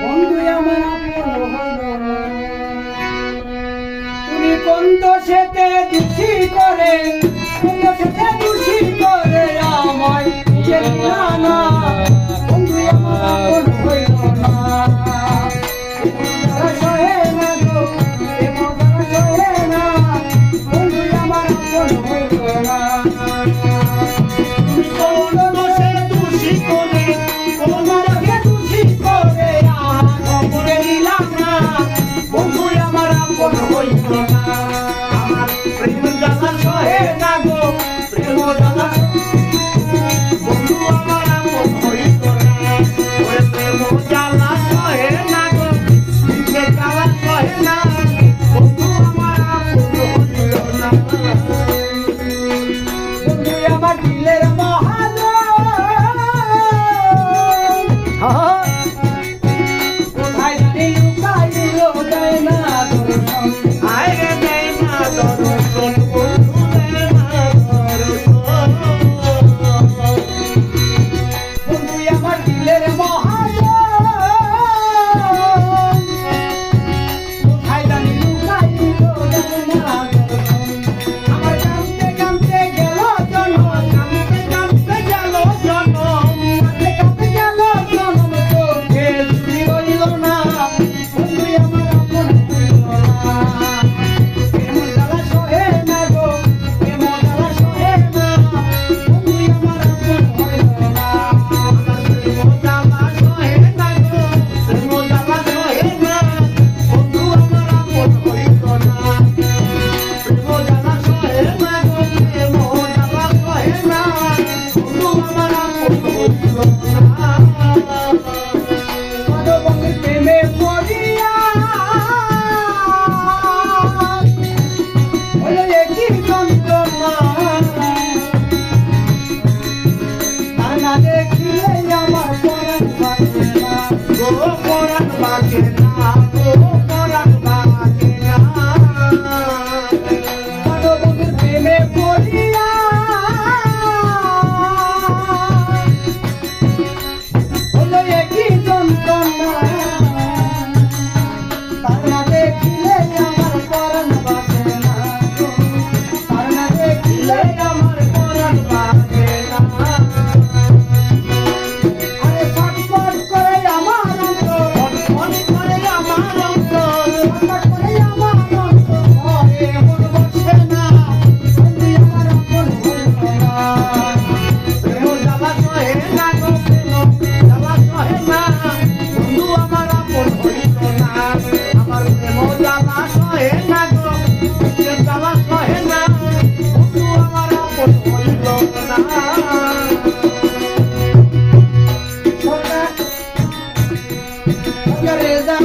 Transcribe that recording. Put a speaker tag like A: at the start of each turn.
A: বন্ধু আমার আপন হইল না। তুমি কোন দোষেতে দুঃখী করে, কোন দোষেতে দুঃখী করে আমায় নিজের না। বন্ধু আমার আপন হইল না। সহে না গো, এ মজারা সহে না। বন্ধু আমার আপন হইল না। তুমি কোন দোষে দুঃখী করে, কোন দোষে দুঃখী করে আমায় নিলাম না। বন্ধু আমার আপন হইল না। আমার প্রেম জ্বালা সহে না গো, প্রেম জ্বালা বন্ধু আমার আপন হইল না। ওরে প্রেম জ্বালা সহে না গো, প্রেম জ্বালা সহে না। বন্ধু আমার আপন হইল না। বন্ধু আমার দিলের মহাজন, কোথায় জানি লুকাইল দেয় না দর্শন। আয় রে দেয় না দর্শন, বন্ধু দেয় না দর্শন। বন্ধু আমার দিলের মহাজন, কোথায় জানি লুকাইল দেয় না দর্শন। আমার কাঁদতে কাঁদতে গেল জনম, কাঁদতে কাঁদতে গেল জনম, কাঁদতে কাঁদতে গেল জনম, চোখে জুড়ি রইল না। বন্ধু আমার আপন হইল না। প্রেম জ্বালা সহে না গো, প্রেম জ্বালা সহে না। বন্ধু আমার আপন হইল না। আমার প্রেম জ্বালা সহে না গো, প্রেম জ্বালা সহে না। বন্ধু আমার আপন হইল না। প্রেম জ্বালা সহে না গো, প্রেম জ্বালা সহে না। বন্ধু আমার আপন হইল না। মাধবঙ্গের প্রেমে পড়িয়া হইল একই যন্ত্রণা। তার না দেখিলে আমার পরাণ বাজে না গো, পরাণ বাজে না গো, পরাণ বাজে না। মাধবঙ্গের প্রেমে পড়িয়া হইল একই যন্ত্রণা। তার না দেখিলে আমার পরাণ বাজে না গো, তার না দেখিলে আমার পরাণ বাজে না। আরে ছটফট করে আমার অন্তর, ছটফট করে আমার অন্তর, ছটফট করে আমার অন্তর, ঘরে মন বসে না। বন্ধু আমার আপন হইল না। প্রেম জ্বালা সহে না গো, প্রেম জ্বালা সহে না। বন্ধু আমার আপন হইল না। আমার প্রেম জ্বালা সহে না গো, প্রেম জ্বালা সহে না। বন্ধু আমার আপন হইল না। সোনা রেজা